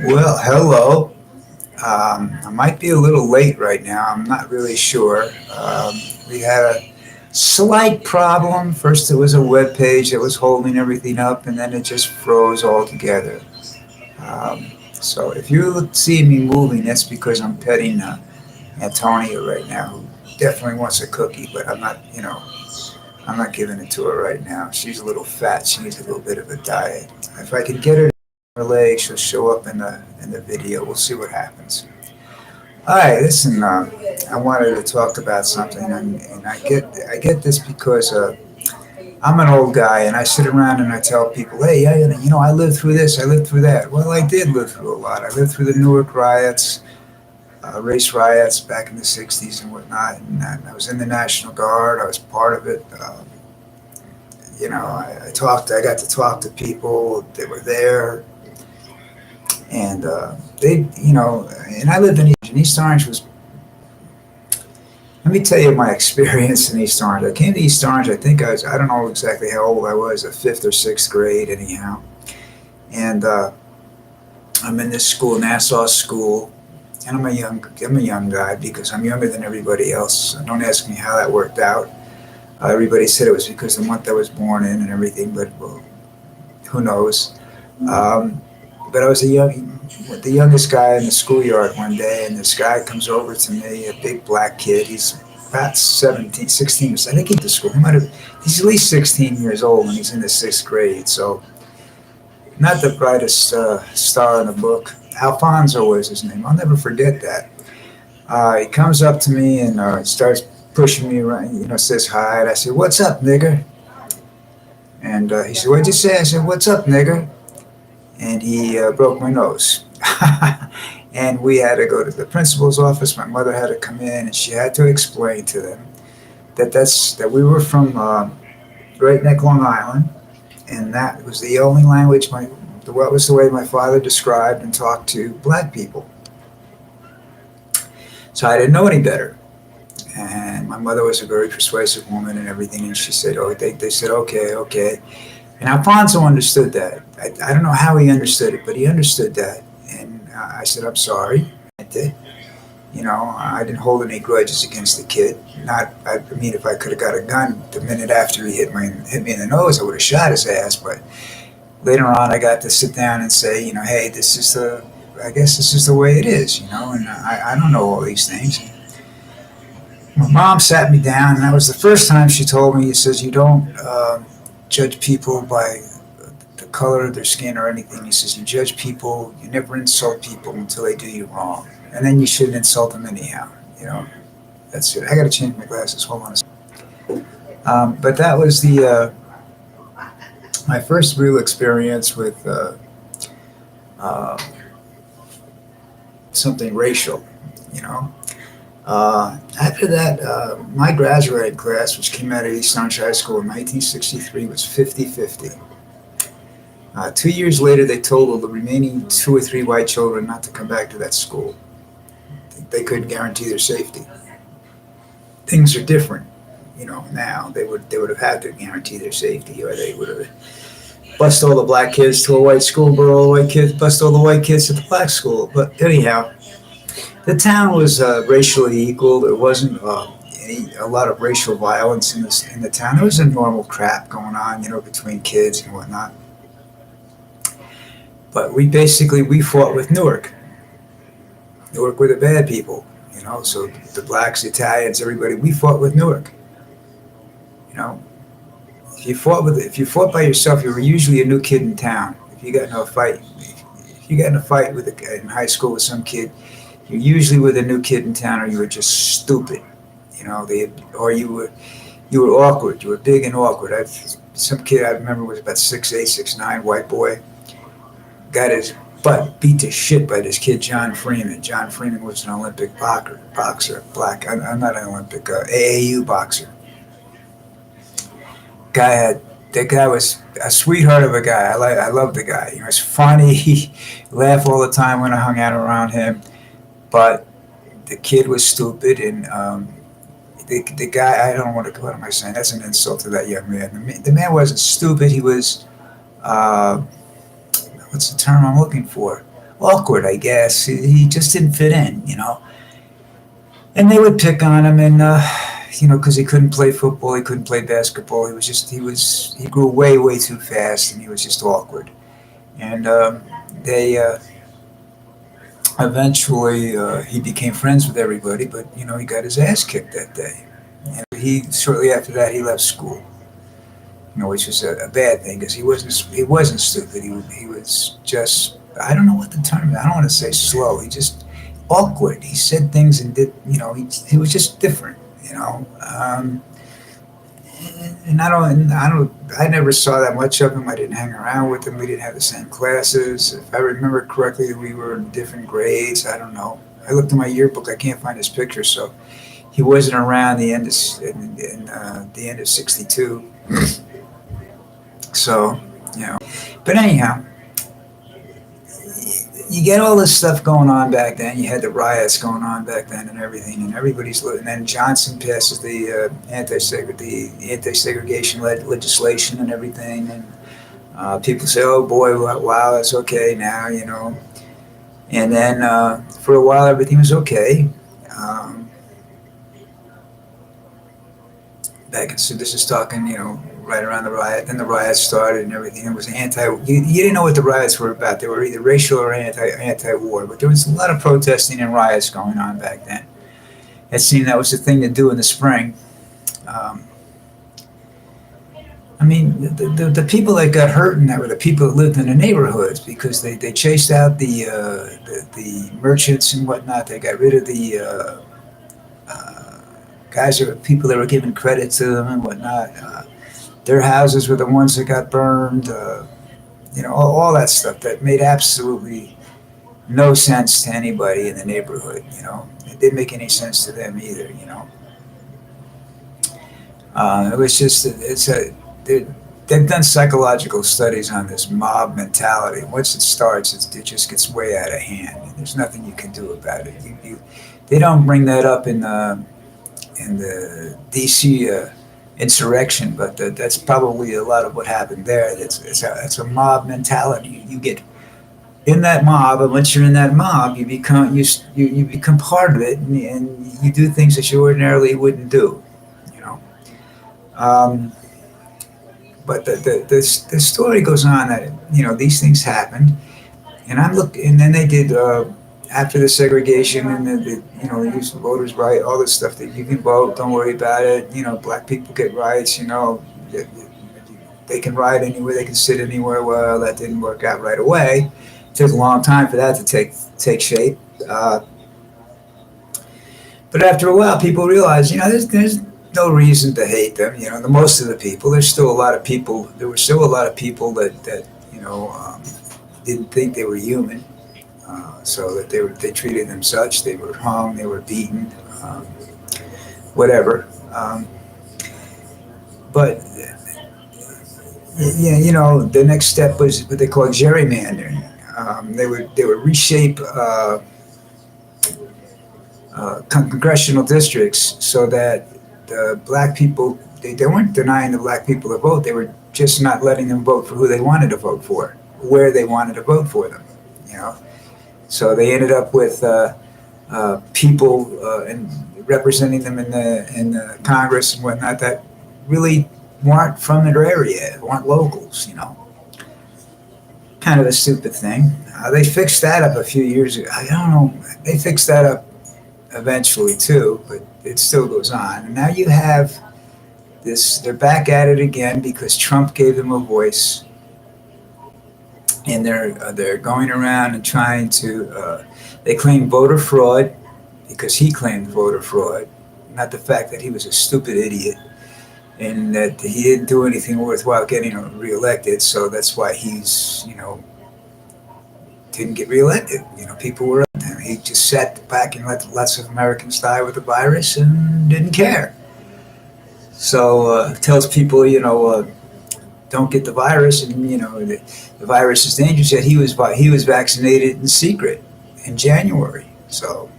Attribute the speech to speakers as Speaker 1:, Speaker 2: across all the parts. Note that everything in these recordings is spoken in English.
Speaker 1: Well, hello. I might be a little late right now. I'm not really sure. We had a slight problem. First, there was a web page that was holding everything up, and then it just froze altogether. So if you see me moving, that's because I'm petting Antonia right now, who definitely wants a cookie, but I'm not giving it to her right now. She's a little fat. She needs a little bit of a diet. If I can get her to her leg, she'll show up in the video. We'll see what happens. All right, listen. I wanted to talk about something, and I get this because I'm an old guy, and I sit around and I tell people, "Hey, I lived through this, I lived through that." Well, I did live through a lot. I lived through the Newark riots, race riots back in the '60s and whatnot, and I was in the National Guard. I was part of it. I got to talk to people that were there, and and I lived in East Orange. And East Orange was. Let me tell you my experience in East Orange. I came to East Orange. I don't know exactly how old I was, a fifth or sixth grade, anyhow. And I'm in this school, Nassau School, and I'm a young guy because I'm younger than everybody else. Don't ask me how that worked out. Everybody said it was because of the month I was born in and everything, but well, who knows? Um, but I was the youngest guy in the schoolyard one day, and this guy comes over to me, a big black kid. He's about 17, 16. I think he's to school. He's at least 16 years old, and he's in the sixth grade. So not the brightest star in the book. Alfonso was his name. I'll never forget that. He comes up to me and starts pushing me around. Says hi. And I said, "What's up, nigger?" And he said, "What'd you say?" I said, "What's up, nigger?" And he broke my nose. And we had to go to the principal's office. My mother had to come in, and she had to explain to them that we were from Great Neck, Long Island, and that was the only language what was the way my father described and talked to black people. So I didn't know any better. And my mother was a very persuasive woman and everything, and she said, "Oh, they said okay, okay." And Alfonso understood that. I don't know how he understood it, but he understood that. And I said, "I'm sorry." I did. I didn't hold any grudges against the kid. I mean, if I could have got a gun the minute after he hit me in the nose, I would have shot his ass. But later on, I got to sit down and say, "Hey, I guess this is the way it is," and I don't know all these things. My mom sat me down, and that was the first time she told me, "He says, you don't judge people by the color of their skin or anything." He says, "You judge people, you never insult people until they do you wrong. And then you shouldn't insult them anyhow." You know, that's it. I got to change my glasses. Hold on a second. But that was my first real experience with uh, something racial, you know. After that, my graduating class, which came out of East Orange High School in 1963, was 50-50. 2 years later, they told the remaining two or three white children not to come back to that school. They couldn't guarantee their safety. Things are different, now. They would have had to guarantee their safety, or they would have bust all the black kids to a white school, but all the white kids bust all the white kids to the black school. But anyhow, the town was racially equal. There wasn't a lot of racial violence in the town. There was a normal crap going on, between kids and whatnot. But we fought with Newark. Newark were the bad people, So the blacks, the Italians, everybody, we fought with Newark. You know, if you fought by yourself, you were usually a new kid in town. If you got in a fight in high school with some kid, you usually were the new kid in town, or you were just stupid. Or you were awkward. You were big and awkward. Some kid I remember was about 6'8", 6'9", white boy, got his butt beat to shit by this kid John Freeman. John Freeman was an Olympic boxer, black. I'm not an Olympic AAU boxer. Guy had That guy was a sweetheart of a guy. I loved the guy. He was funny. He laughed all the time when I hung out around him. But the kid was stupid, and the guy. I don't want to. What am I saying? That's an insult to that young man. The man wasn't stupid. He was. What's the term I'm looking for? awkward, I guess. He just didn't fit in, and they would pick on him, and because he couldn't play football, he couldn't play basketball. He grew way too fast, and he was just awkward. And they eventually he became friends with everybody, but he got his ass kicked that day. And he shortly after that he left school, which was a bad thing because he wasn't stupid. He was just, I don't know what the term is. I don't want to say slow. He just awkward. He said things and did, he was just different, and I never saw that much of him. I didn't hang around with him. We didn't have the same classes. If I remember correctly, we were in different grades. I don't know. I looked in my yearbook. I can't find his picture. So he wasn't around the end of '62. So, but anyhow, you get all this stuff going on back then. You had the riots going on back then and everything, and everybody's. And then Johnson passes the anti-segregation legislation and everything, and people say, "Oh boy, wow, that's okay now," And then for a while, everything was okay. So this is talking, right around the riot. Then the riots started and everything. It was You didn't know what the riots were about. They were either racial or anti-war. But there was a lot of protesting and riots going on back then. It seemed that was the thing to do in the spring. The people that got hurt in that were the people that lived in the neighborhoods because they chased out the merchants and whatnot. They got rid of the guys or people that were giving credit to them and whatnot. Their houses were the ones that got burned. All that stuff that made absolutely no sense to anybody in the neighborhood. It didn't make any sense to them either. It was just they've done psychological studies on this mob mentality. Once it starts, it just gets way out of hand, and there's nothing you can do about it. They don't bring that up in the D.C. Insurrection, but that's probably a lot of what happened there. It's a mob mentality. You get in that mob, and once you're in that mob, you become part of it, and you do things that you ordinarily wouldn't do. But the story goes on that these things happened, and then they did. After the segregation and they used voters' right, all this stuff that you can vote, don't worry about it. Black people get rights. They can ride anywhere, they can sit anywhere. Well, that didn't work out right away. It took a long time for that to take shape. But after a while, people realized, there's no reason to hate them. Most of the people, there were still a lot of people that didn't think they were human. So that they treated them such. They were hung, they were beaten, whatever. But the next step was what they call gerrymandering. They would reshape congressional districts so that the black people they weren't denying the black people the vote. They were just not letting them vote for who they wanted to vote for, where they wanted to vote for them. So they ended up with people and representing them in the Congress and whatnot that really weren't from their area, weren't locals. Kind of a stupid thing. They fixed that up a few years ago. I don't know. They fixed that up eventually too, but it still goes on. And now you have this. They're back at it again because Trump gave them a voice. And they're going around and trying to. They claim voter fraud because he claimed voter fraud, not the fact that he was a stupid idiot and that he didn't do anything worthwhile getting reelected. So that's why he's didn't get reelected. People were. He just sat back and let lots of Americans die with the virus and didn't care. So tells people don't get the virus, and the virus is dangerous. Yet he was vaccinated in secret in January. So,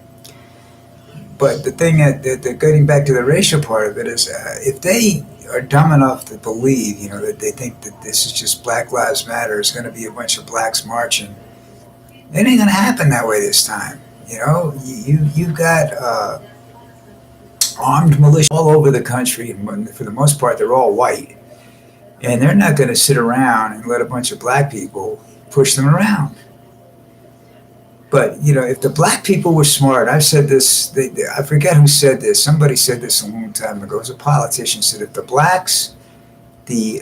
Speaker 1: but the thing that getting back to the racial part of it is, if they are dumb enough to believe, that they think that this is just Black Lives Matter, is going to be a bunch of blacks marching, It ain't gonna happen that way this time. You know, you've got armed militia all over the country, and for the most part, they're all white, and they're not going to sit around and let a bunch of black people push them around. But you know, if the black people were smart, I've said this. I forget who said this. Somebody said this a long time ago. It was a politician said, if the blacks, the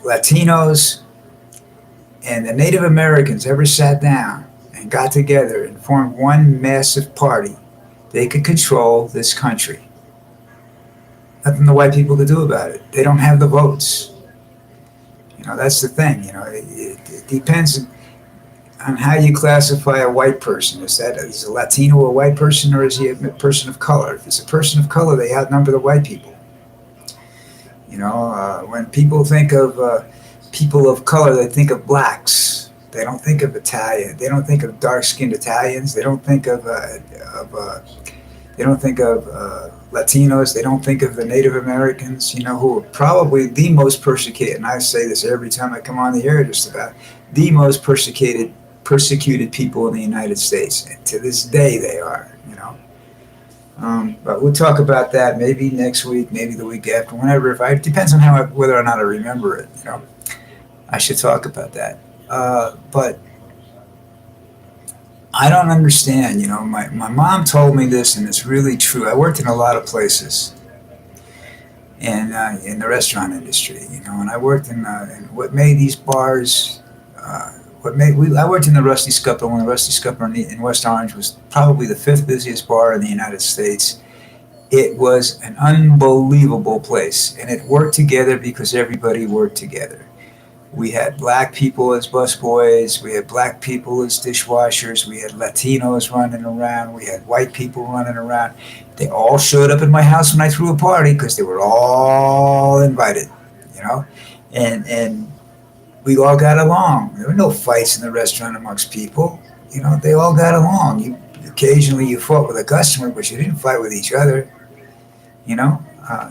Speaker 1: Latinos, and the Native Americans ever sat down and got together and formed one massive party, they could control this country. Nothing the white people could do about it. They don't have the votes. You know, that's the thing. You know, it depends on how you classify a white person. Is a Latino a white person, or is he a person of color? If it's a person of color, they outnumber the white people. You know, when people think of people of color, they think of blacks. They don't think of Italian. They don't think of dark-skinned Italians. They don't think of Latinos. They don't think of the Native Americans. You know, who are probably the most persecuted. And I say this every time I come on the air, just about the most persecuted people in the United States. And to this day, they are. You know. But we'll talk about that maybe next week, maybe the week after, whenever. It depends on whether or not I remember it. You know, I should talk about that. But I don't understand. You know, my mom told me this, and it's really true. I worked in a lot of places, and in the restaurant industry. You know, and I worked in what made these bars. I worked in the Rusty Scupper when the Rusty Scupper in West Orange was probably the fifth busiest bar in the United States. It was an unbelievable place, and it worked together because everybody worked together. We had black people as busboys, we had black people as dishwashers, we had Latinos running around, we had white people running around. They all showed up at my house when I threw a party because they were all invited, you know, and we all got along. There were no fights in the restaurant amongst people. You know, they all got along. Occasionally you fought with a customer, but you didn't fight with each other. You know,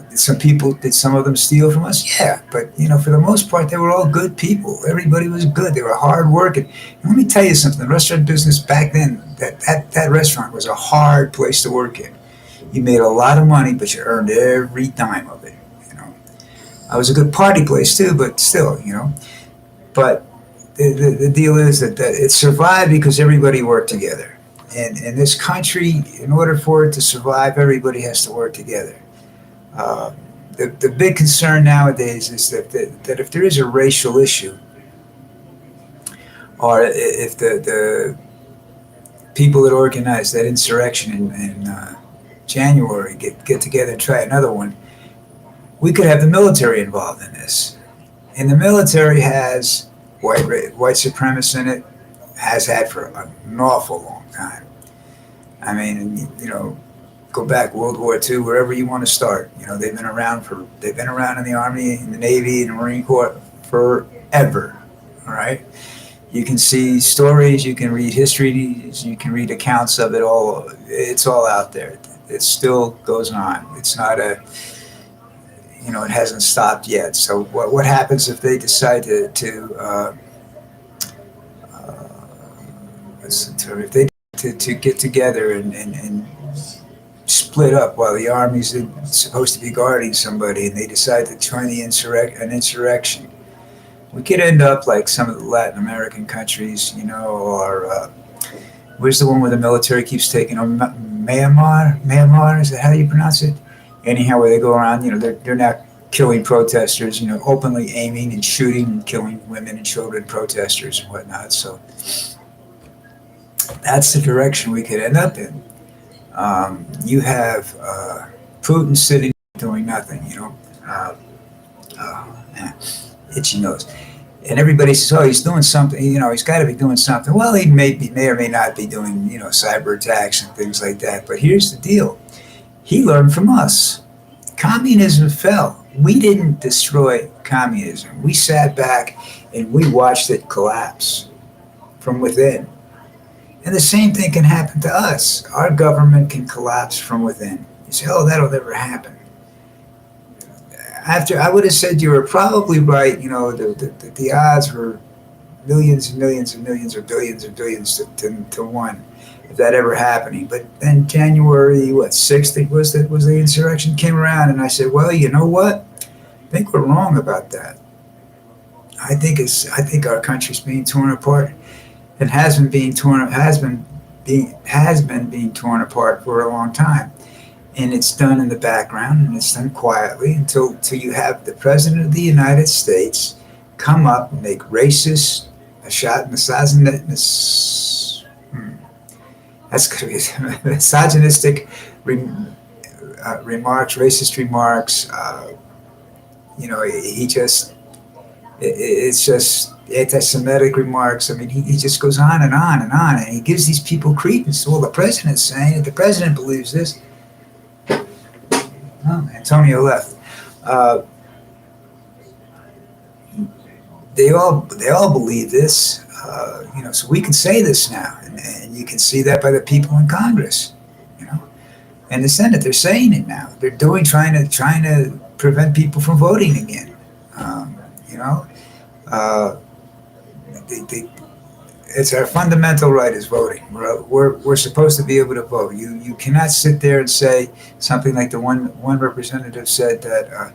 Speaker 1: did some of them steal from us? Yeah, but you know, for the most part, they were all good people. Everybody was good. They were hard working. And let me tell you something. The restaurant business back then, that restaurant was a hard place to work in. You made a lot of money, but you earned every dime of it. You know, I was a good party place too, but still, you know. But the deal is that it survived because everybody worked together. And in this country, in order for it to survive, everybody has to work together. The big concern nowadays is that if there is a racial issue, or if the people that organized that insurrection in January get together and try another one, we could have the military involved in this. And the military has white supremacists in it, has had for an awful long time. I mean, you know, go back World War II, wherever you want to start. You know, they've been around in the Army, in the Navy, in the Marine Corps forever. All right. You can see stories, you can read histories, you can read accounts of it all. It's all out there. It still goes on. It's not you know, it hasn't stopped yet. So what happens if they decide to get together and split up while the army's supposed to be guarding somebody, and they decide to join an insurrection? We could end up like some of the Latin American countries, you know, or where's the one where the military keeps taking over? Myanmar, is that how you pronounce it? Anyhow, where they go around, you know, they're now killing protesters, you know, openly aiming and shooting and killing women and children, protesters and whatnot. So that's the direction we could end up in. You have Putin sitting doing nothing, you know, itchy nose. And everybody says, oh, he's doing something, you know, he's got to be doing something. Well, he may or may not be doing, you know, cyber attacks and things like that. But here's the deal. He learned from us. Communism fell. We didn't destroy communism. We sat back and we watched it collapse from within. And the same thing can happen to us. Our government can collapse from within. You say, oh, that'll never happen. After I would have said you were probably right, you know, the odds were millions and millions and millions or billions and billions to one, if that ever happening. But then January, what, 6th, it was the insurrection came around, and I said, well, you know what? I think we're wrong about that. I think our country's being torn apart, and has been being torn apart for a long time. And it's done in the background, and it's done quietly until you have the president of the United States come up and make racist, a shot misogynistic remarks, racist remarks. He just, it's just anti-Semitic remarks. I mean, he just goes on and on and on, and he gives these people credence. Well, the president's saying it. The president believes this. Oh, Antonia left. They all believe this. So we can say this now, and you can see that by the people in Congress, and the Senate. They're saying it now. They're trying to prevent people from voting again. It's our fundamental right is voting. We're supposed to be able to vote. You cannot sit there and say something like the one representative said that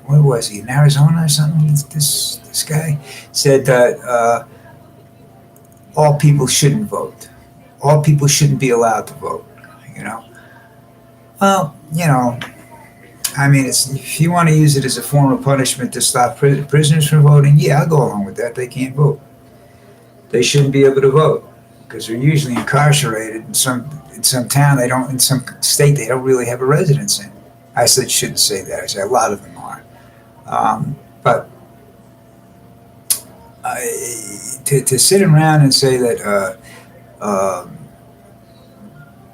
Speaker 1: where was he, in Arizona or something? This guy said that all people shouldn't vote. All people shouldn't be allowed to vote. Well, I mean, if you want to use it as a form of punishment to stop prisoners from voting, yeah, I'll go along with that. They can't vote. They shouldn't be able to vote because they're usually incarcerated in some town. In some state they don't really have a residence in. I shouldn't say that. I say a lot of them are. But to sit around and say that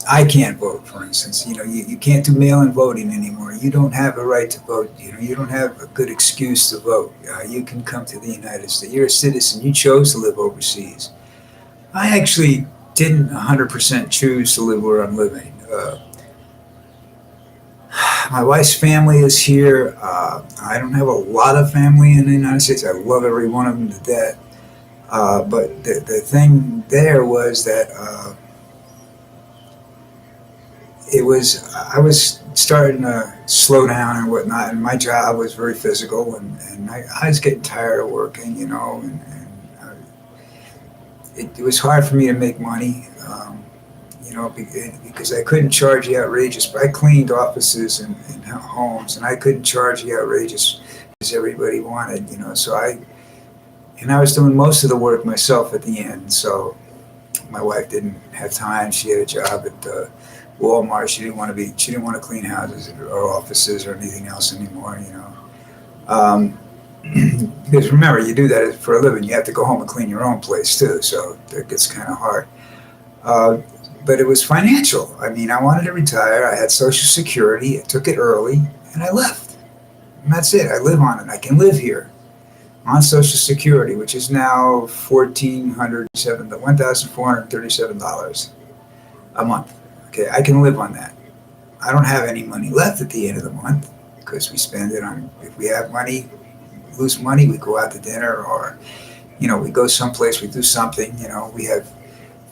Speaker 1: I can't vote, for instance. You can't do mail-in voting anymore. You don't have a right to vote. You don't have a good excuse to vote. You can come to the United States. You're a citizen. You chose to live overseas. I actually didn't 100% choose to live where I'm living. My wife's family is here. I don't have a lot of family in the United States. I love every one of them to death. But the thing there was that I was starting to slow down and whatnot, and my job was very physical, and I was getting tired of working, and it was hard for me to make money, because I couldn't charge the outrageous. I cleaned offices and homes, and I couldn't charge the outrageous as everybody wanted, so I was doing most of the work myself at the end, so my wife didn't have time. She had a job at Walmart. She didn't want to clean houses or offices or anything else anymore, because remember, you do that for a living. You have to go home and clean your own place too, so that gets kind of hard. But it was financial. I mean, I wanted to retire. I had Social Security. I took it early, and I left. And that's it. I live on it. I can live here on Social Security, which is now $1,437 a month. Okay, I can live on that. I don't have any money left at the end of the month because we spend it on, if we have money, lose money, we go out to dinner, or, we go someplace, we do something, we have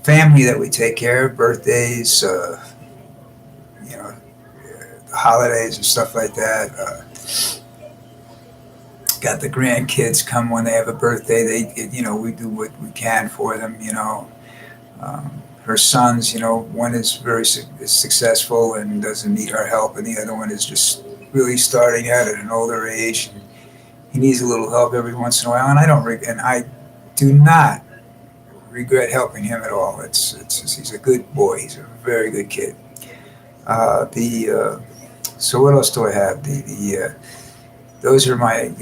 Speaker 1: family that we take care of, birthdays, holidays and stuff like that. Got the grandkids come when they have a birthday. We do what we can for them, her sons, one is very successful and doesn't need our help, and the other one is just really starting out at an older age, and he needs a little help every once in a while. And I do not regret helping him at all. He's a good boy. He's a very good kid. So what else do I have? Those are my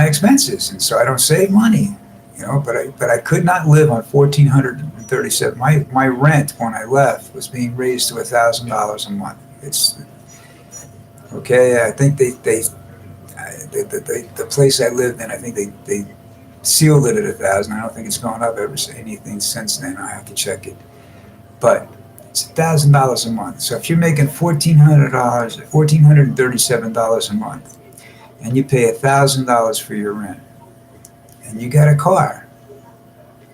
Speaker 1: expenses, and so I don't save money. But I could not live on $1,437. My rent when I left was being raised to $1,000 a month. It's okay. I think the place I lived in, I think they sealed it at $1,000. I don't think it's gone up anything since then. I have to check it, but it's $1,000 a month. So if you're making $1,437 a month, and you pay $1,000 for your rent, and you got a car,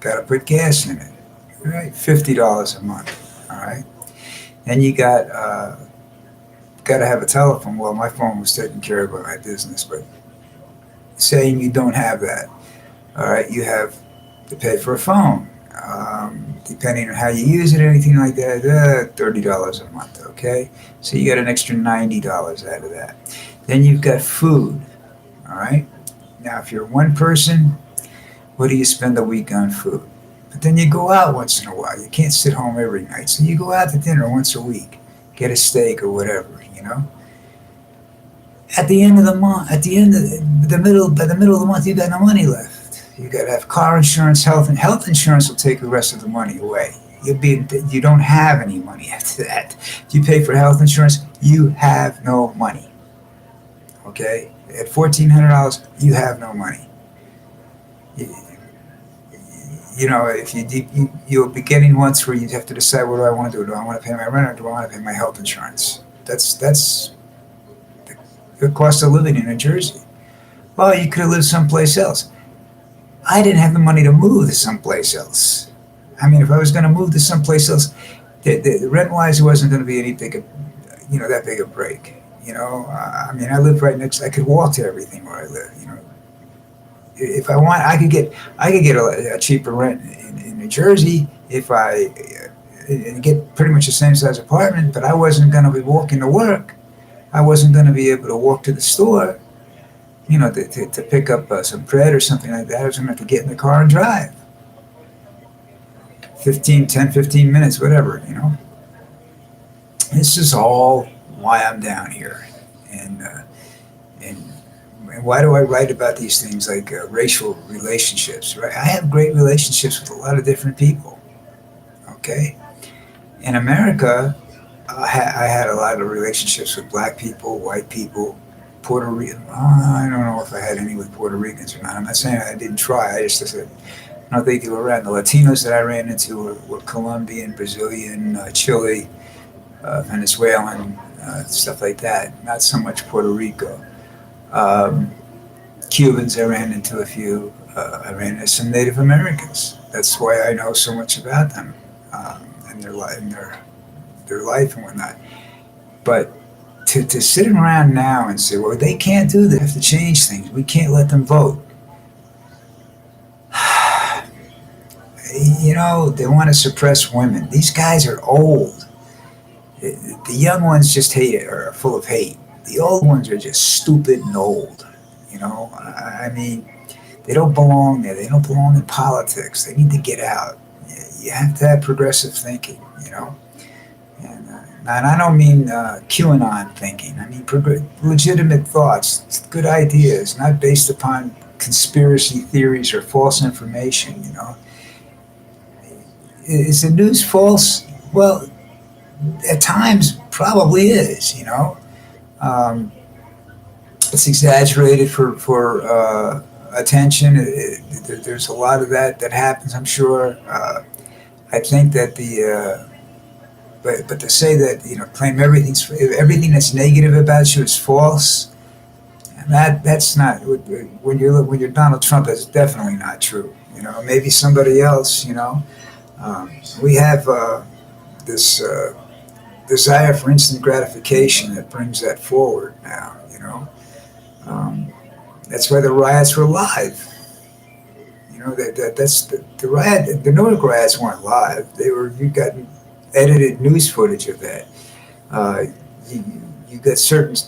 Speaker 1: got to put gas in it, all right? $50 a month, all right? Then you got to have a telephone. Well, my phone was taken care of by my business, but saying you don't have that, all right, you have to pay for a phone. Depending on how you use it, anything like that, $30 a month, okay? So you got an extra $90 out of that. Then you've got food, all right? Now, if you're one person, what do you spend a week on food? But then you go out once in a while. You can't sit home every night. So you go out to dinner once a week, get a steak or whatever, you know? At the end of the month, at the end of the middle, by the middle of the month, you got no money left. You got to have car insurance, and health insurance will take the rest of the money away. You don't have any money after that. If you pay for health insurance, you have no money. Okay, at $1,400, you have no money. You know, if you'll be getting months where you have to decide, what do I want to do? Do I want to pay my rent or do I want to pay my health insurance? That's the cost of living in New Jersey. Well, you could have lived someplace else. I didn't have the money to move to someplace else. I mean, if I was going to move to someplace else, the rent-wise, it wasn't going to be any big, that big a break. I mean, I live right next. I could walk to everything where I live. If I want, I could get a cheaper rent in New Jersey if I and get pretty much the same size apartment. But I wasn't going to be walking to work. I wasn't going to be able to walk to the store. To pick up some bread or something like that. I was going to have to get in the car and drive. 15 minutes, whatever, This is all why I'm down here. And why do I write about these things like racial relationships, right? I have great relationships with a lot of different people, okay? In America, I had a lot of relationships with black people, white people, Puerto Rican. I don't know if I had any with Puerto Ricans or not. I'm not saying I didn't try. I just said, I don't think they were around. The Latinos that I ran into were Colombian, Brazilian, Chile, Venezuelan, stuff like that. Not so much Puerto Rico. Cubans, I ran into a few. I ran into some Native Americans. That's why I know so much about them and their life and whatnot. But to sit around now and say, well, they can't do this, they have to change things, we can't let them vote. They want to suppress women. These guys are old. The young ones just hate it, or are full of hate. The old ones are just stupid and old. I mean, they don't belong there. They don't belong in politics. They need to get out. You have to have progressive thinking, And I don't mean QAnon thinking. I mean legitimate thoughts, good ideas, not based upon conspiracy theories or false information. Is the news false? Well, at times probably is. It's exaggerated for attention. There's a lot of that happens, I'm sure. I think that but to say that claim everything that's negative about you is false, and that's not when you're Donald Trump. That's definitely not true. Maybe somebody else. We have this desire for instant gratification that brings that forward now. That's why the riots were live. That's the riot. The Newark riots weren't live. You got edited news footage of that. You got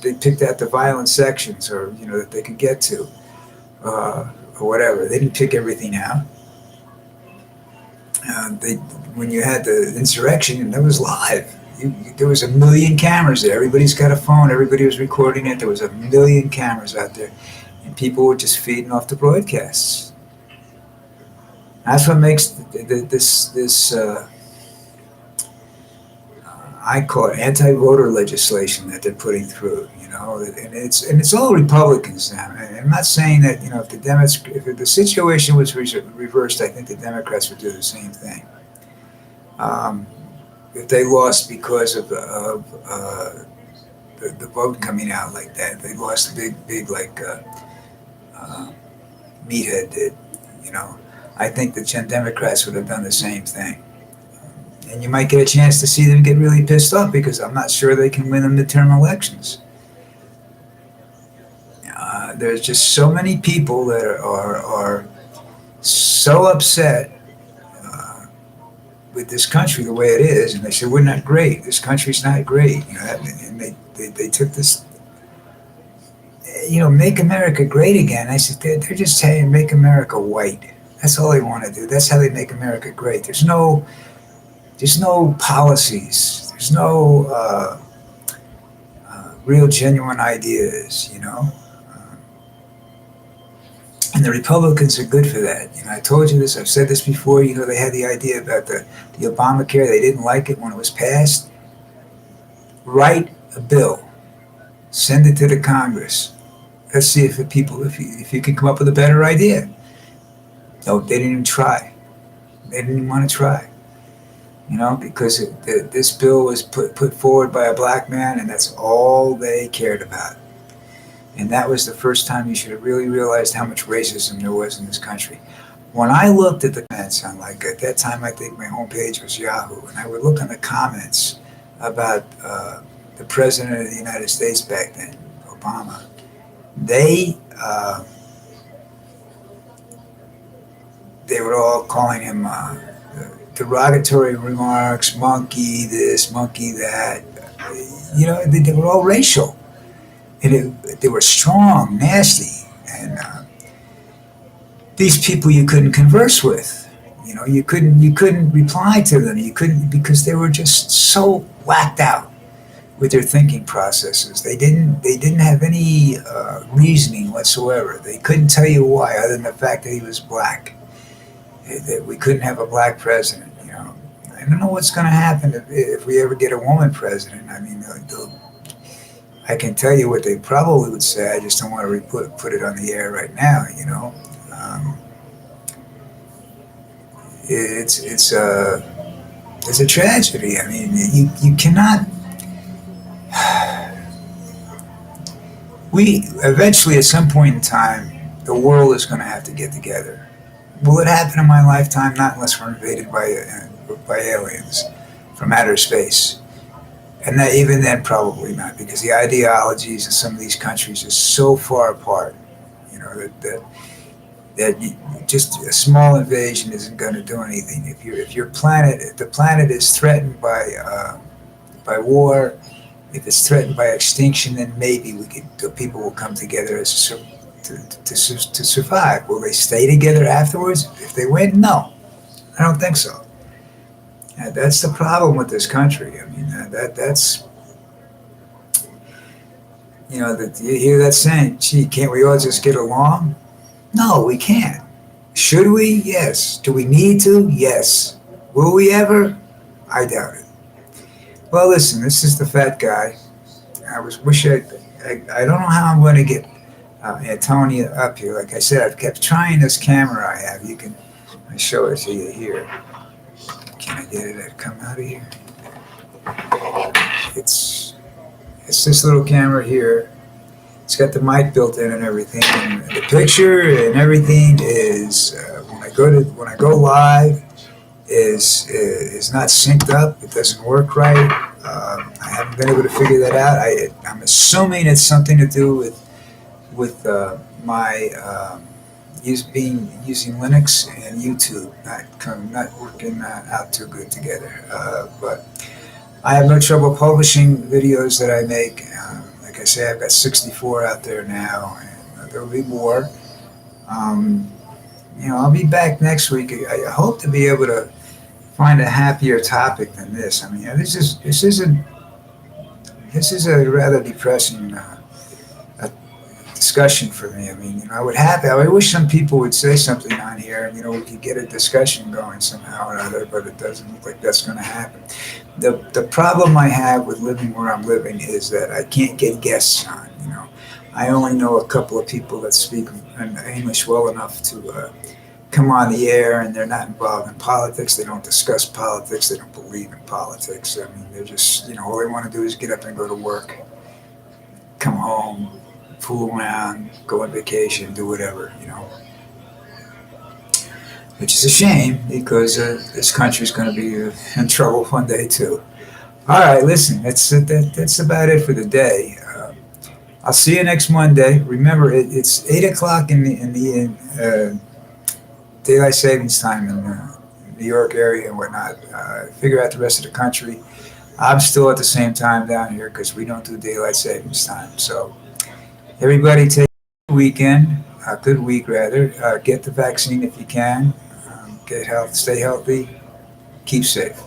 Speaker 1: they picked out the violent sections, or that they could get to, or whatever. They didn't pick everything out. When you had the insurrection, and that was live. There was 1 million cameras there. Everybody's got a phone. Everybody was recording it. There was 1 million cameras out there, and people were just feeding off the broadcasts. That's what makes this I call it anti-voter legislation that they're putting through. And it's all Republicans now. And I'm not saying that if the situation was reversed, I think the Democrats would do the same thing. If they lost because of the vote coming out like that, they lost a big meathead did. You know, I think the Democrats would have done the same thing. And you might get a chance to see them get really pissed off because I'm not sure they can win the midterm elections. There's just so many people that are so upset with this country the way it is, and they say we're not great. This country's not great. You know, and they took this, make America great again. I said they're just saying make America white. That's all they want to do. That's how they make America great. There's no policies. There's no real genuine ideas. And the Republicans are good for that. I told you this. I've said this before. They had the idea about the Obamacare. They didn't like it when it was passed. Write a bill, send it to the Congress. Let's see if you can come up with a better idea. No, they didn't even try. They didn't even want to try. Because this bill was put forward by a black man, and that's all they cared about. And that was the first time you should have really realized how much racism there was in this country. When I looked at the comments on, at that time, I think my homepage was Yahoo, and I would look on the comments about the President of the United States back then, Obama. They were all calling him derogatory remarks, monkey this, monkey that. They were all racial. And they were strong, nasty, and these people you couldn't converse with. You couldn't reply to them. You couldn't, because they were just so whacked out with their thinking processes. They didn't have any reasoning whatsoever. They couldn't tell you why, other than the fact that he was black. That we couldn't have a black president. I don't know what's going to happen if we ever get a woman president. I mean, I can tell you what they probably would say. I just don't want to put it on the air right now. It's a tragedy. I mean, you cannot. We eventually, at some point in time, the world is going to have to get together. Will it happen in my lifetime? Not unless we're invaded by aliens from outer space. And that, even then, probably not, because the ideologies in some of these countries are so far apart. That just a small invasion isn't going to do anything. If the planet is threatened by war, if it's threatened by extinction, then maybe the people will come together to survive. Will they stay together afterwards? If they win, no, I don't think so. That's the problem with this country. I mean, that's you hear that saying, gee, can't we all just get along? No, we can't. Should we? Yes. Do we need to? Yes. Will we ever? I doubt it. Well, listen, this is the fat guy. I don't know how I'm going to get Antonia up here. Like I said, I've kept trying this camera I have. I show it to you here. Can I get it to come out of here? It's this little camera here. It's got the mic built in and everything. And the picture and everything is when I go live is not synced up. It doesn't work right. I haven't been able to figure that out. I'm assuming it's something to do with my using Linux and YouTube not working out too good together. But I have no trouble publishing videos that I make. Like I say, I've got 64 out there now, and there will be more. I'll be back next week. I hope to be able to find a happier topic than this. I mean, this is a rather depressing discussion for me. I mean, I wish some people would say something on here, and we could get a discussion going somehow or other, but it doesn't look like that's going to happen. The problem I have with living where I'm living is that I can't get guests on. I only know a couple of people that speak English well enough to come on the air, and they're not involved in politics. They don't discuss politics. They don't believe in politics. I mean, they're just, all they want to do is get up and go to work, come home, fool around, go on vacation, do whatever. which is a shame because this country is going to be in trouble one day too. All right, listen, that's about it for the day. I'll see you next Monday. Remember, it's 8 o'clock in the daylight savings time in the New York area and whatnot. Figure out the rest of the country. I'm still at the same time down here because we don't do daylight savings time. So everybody, take a weekend, a good week rather. Get the vaccine if you can. Get health, stay healthy, keep safe.